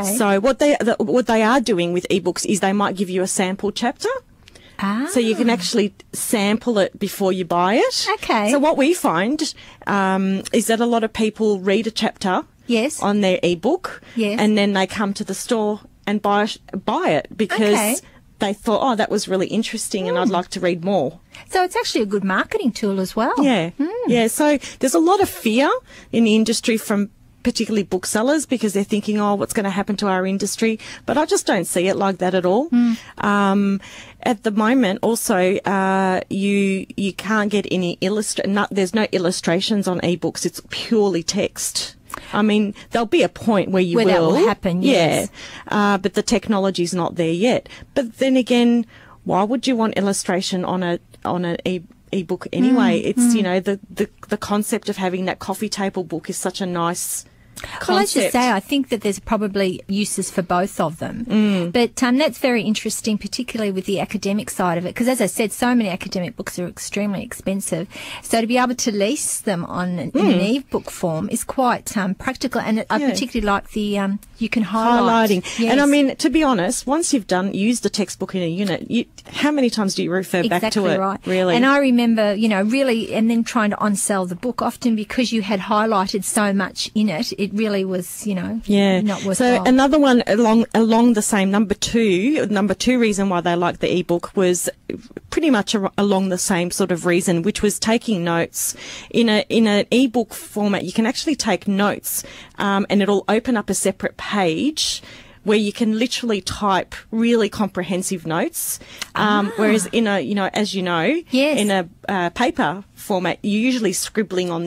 Okay. So what they are doing with ebooks is they might give you a sample chapter. So you can actually sample it before you buy it. Okay. So what we find is that a lot of people read a chapter on their ebook, and then they come to the store and buy it because they thought, oh, that was really interesting and I'd like to read more. So it's actually a good marketing tool as well. Yeah. Yeah. So there's a lot of fear in the industry from particularly booksellers because they're thinking, oh, what's going to happen to our industry? But I just don't see it like that at all. At the moment, also, you can't get any there's no illustrations on ebooks. It's purely text. I mean, there'll be a point where that will happen. Yes. Yeah. But the technology's not there yet. But then again, why would you want illustration on an ebook anyway? It's you know, the concept of having that coffee table book is such a nice concept. Well, as you say, I think that there's probably uses for both of them. But that's very interesting, particularly with the academic side of it, because as I said, so many academic books are extremely expensive. So to be able to lease them in an e-book form is quite practical. And I particularly like the you can highlighting. Yes. And I mean, to be honest, once you've used the textbook in a unit, how many times do you refer back to it? Right. Really? And I remember, you know, really, and then trying to on-sell the book, often because you had highlighted so much in it, it really was, you know, not worthwhile. So another one along the same number two reason why they liked the ebook was pretty much along the same sort of reason, which was taking notes. In an ebook format, you can actually take notes, and it'll open up a separate page where you can literally type really comprehensive notes. Whereas in in a paper format, you're usually scribbling on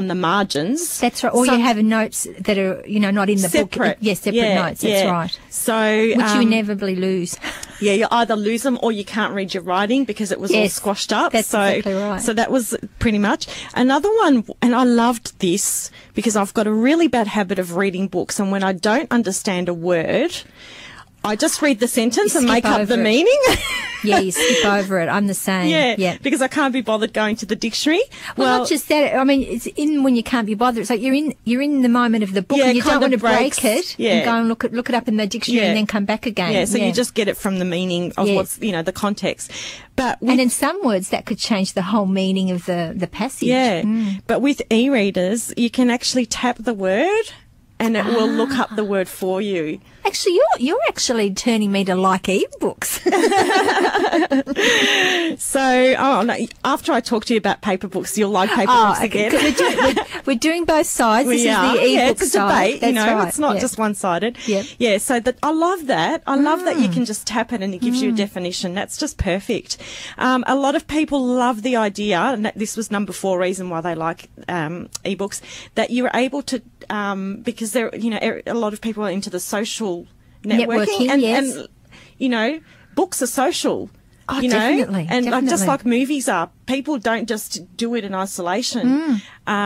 the margins. That's right. Or you have notes that are, you know, not in the book. Yes, separate notes. That's right. So which you inevitably lose. Yeah, you either lose them or you can't read your writing because it was all squashed up. That's exactly right. So that was pretty much. Another one, and I loved this because I've got a really bad habit of reading books, and when I don't understand a word, I just read the sentence and make up the meaning. Yeah, you skip over it. I'm the same. Yeah, because I can't be bothered going to the dictionary. Well, not just that. I mean, it's when you can't be bothered. It's like you're in the moment of the book, and you don't want to break it and go and look it up in the dictionary and then come back again. Yeah, so you just get it from the meaning of what's, you know, the context. And in some words, that could change the whole meaning of the passage. Yeah, but with e-readers, you can actually tap the word and it will look up the word for you. Actually, you're actually turning me to like ebooks. So, after I talk to you about paper books, you'll like paper books again. We're doing both sides. This is the ebook side. Debate, it's not just one-sided. Yeah, so I love that. I love that you can just tap it and it gives you a definition. That's just perfect. A lot of people love the idea, and this was number 4 reason why they like ebooks, that you're able to, because there, you know, a lot of people are into the social networking and you know, books are social. Oh, you know, definitely. And just like movies are, people don't just do it in isolation.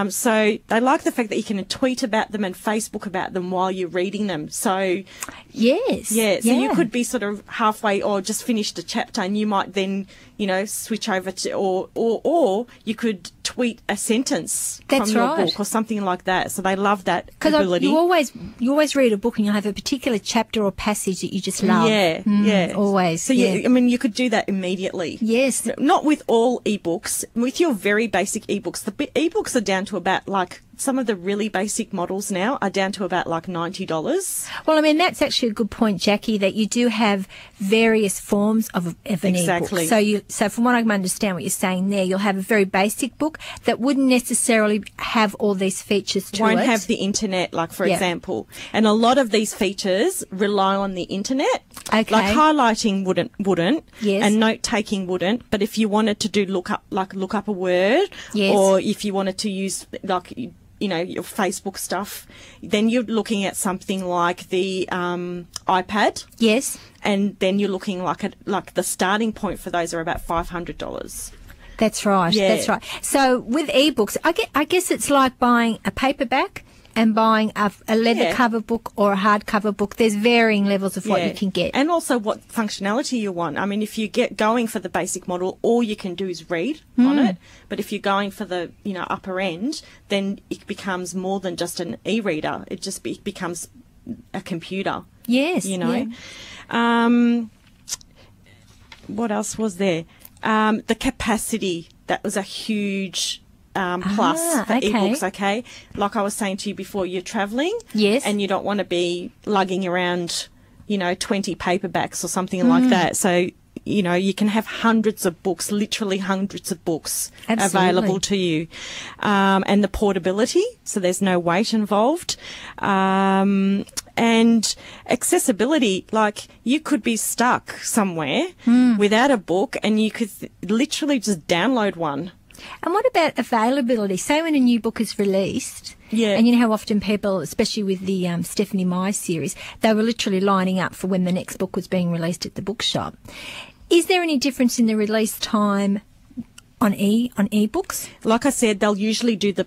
So they like the fact that you can tweet about them and Facebook about them while you're reading them. So yes, so you could be sort of halfway or just finished a chapter, and you might then, you know, switch over to or you could tweet a sentence from your book or something like that. So they love that ability. You always read a book and you have a particular chapter or passage that you just love. Yeah, always. So I mean, you could do that immediately. Yes, not with all ebooks. With your very basic ebooks, the ebooks are down to about like. Some of the really basic models now are down to about like $90. Well, I mean, that's actually a good point, Jackie, that you do have various forms of an ebook. So from what I can understand what you're saying there, you'll have a very basic book that wouldn't necessarily have all these features to it. Won't have the internet, like, for example. And a lot of these features rely on the internet. Okay. Like highlighting wouldn't. Yes. And note-taking wouldn't. But if you wanted to do look up a word, or if you wanted to use, like, you know, your Facebook stuff, then you're looking at something like the iPad. Yes. And then you're looking like the starting point for those are about $500. That's right. Yeah. That's right. So with ebooks, I guess it's like buying a paperback and buying a leather cover book or a hardcover book. There's varying levels of what you can get. And also what functionality you want. I mean, if you get going for the basic model, all you can do is read on it. But if you're going for the, you know, upper end, then it becomes more than just an e-reader. It just becomes a computer. Yes. You know. Yeah. What else was there? The capacity, that was a huge plus for ebooks, okay? Like I was saying to you before, you're travelling. Yes. And you don't want to be lugging around, 20 paperbacks or something like that. So, you can have hundreds of books, literally hundreds of books available to you. And the portability, so there's no weight involved. And accessibility, like you could be stuck somewhere without a book and you could literally just download one. And what about availability? Say when a new book is released, and you know how often people, especially with the Stephanie Meyer series, they were literally lining up for when the next book was being released at the bookshop. Is there any difference in the release time on ebooks? Like I said, they'll usually do the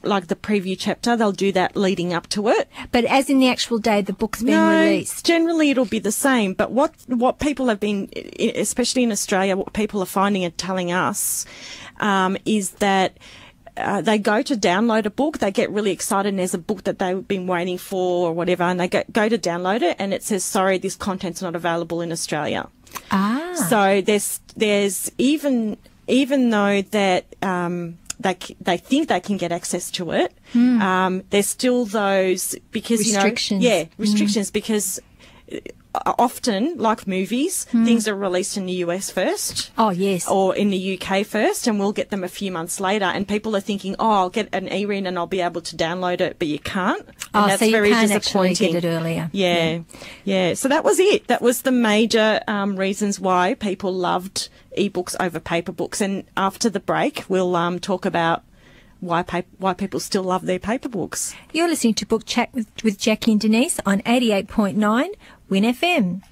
preview chapter, they'll do that leading up to it. But as in the actual day the book's being released? Generally it'll be the same. But what people have been, especially in Australia, what people are finding and telling us is that they go to download a book, they get really excited and there's a book that they've been waiting for or whatever, and they go to download it and it says, sorry, this content's not available in Australia. So there's even though that they think they can get access to it, there's still those, because restrictions. Restrictions, because often, like movies, things are released in the US first. Oh, yes. Or in the UK first, and we'll get them a few months later. And people are thinking, I'll get an e-read and I'll be able to download it, but you can't. And that's so you very can't disappointing. actually get it earlier. Yeah. So that was it. That was the major reasons why people loved ebooks over paper books. And after the break, we'll talk about why people still love their paper books. You're listening to Book Chat with Jackie and Denise on 88.9 Win FM.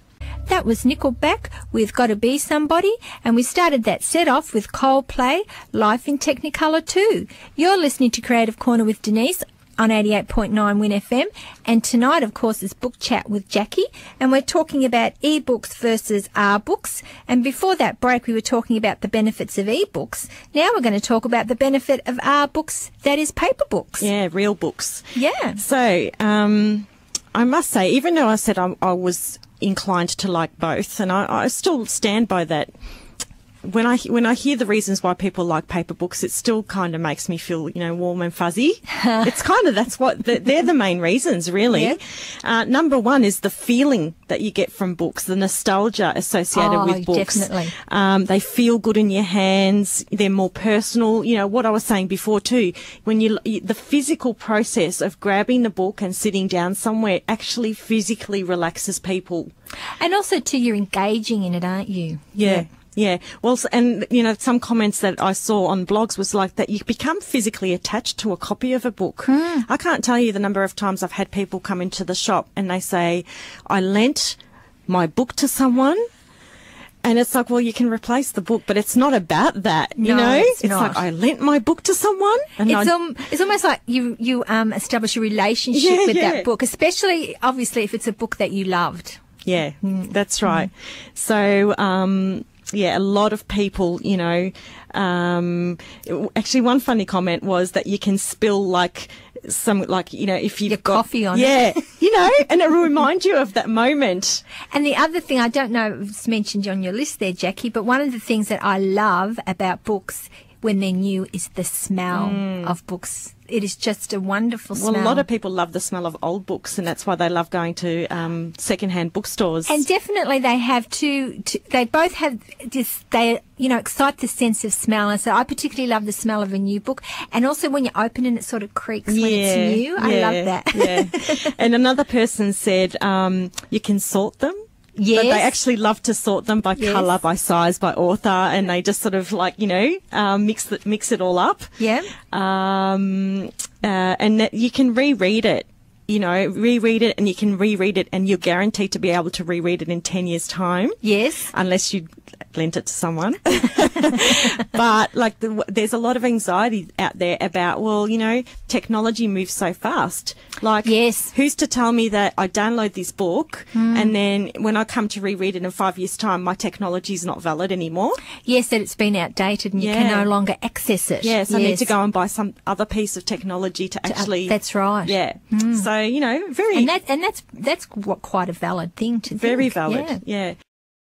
That was Nickelback with Gotta Be Somebody, and we started that set off with Coldplay, Life in Technicolor 2. You're listening to Creative Corner with Denise on 88.9 Win FM, and tonight, of course, is Book Chat with Jackie, and we're talking about ebooks versus rBooks. And before that break, we were talking about the benefits of ebooks. Now we're going to talk about the benefit of rBooks, that is paper books. Yeah, real books. Yeah. So, I must say, even though I said I was inclined to like both, and I still stand by that. When I hear the reasons why people like paper books, it still kind of makes me feel, warm and fuzzy. It's kind of, they're the main reasons, really. Yeah. Number one is the feeling that you get from books, the nostalgia associated with books. Definitely. They feel good in your hands. They're more personal. What I was saying before too, when the physical process of grabbing the book and sitting down somewhere actually physically relaxes people. And also too, you're engaging in it, aren't you? Yeah. Well, and, some comments that I saw on blogs was like that you become physically attached to a copy of a book. I can't tell you the number of times I've had people come into the shop and they say, I lent my book to someone. And it's like, well, you can replace the book, but it's not about that, It's like, I lent my book to someone. And it's almost like you establish a relationship with that book, especially, obviously, if it's a book that you loved. Yeah, that's right. So, a lot of people, actually one funny comment was that you can spill if you've got coffee on it. And it will remind you of that moment. And the other thing, I don't know if it's mentioned on your list there, Jackie, but one of the things that I love about books when they're new is the smell of books. It is just a wonderful smell. Well, a lot of people love the smell of old books, and that's why they love going to second-hand bookstores. And definitely they have they both have this, excite the sense of smell. And so I particularly love the smell of a new book. And also when you open it, it sort of creaks when it's new. I love that. Yeah. And another person said you can sort them. Yes. But they actually love to sort them by colour, by size, by author, and they just sort of mix it all up. Yeah. And that you can reread it. Reread it, and you can reread it, and you're guaranteed to be able to reread it in 10 years' time. Yes. Unless you lent it to someone. But, there's a lot of anxiety out there about, technology moves so fast. Yes. Who's to tell me that I download this book, and then when I come to reread it in 5 years' time, my technology is not valid anymore? Yes, that it's been outdated and you can no longer access it. Yes, I need to go and buy some other piece of technology to actually... That's right. Yeah. So So, very and that's quite a valid thing to think. very valid. Yeah.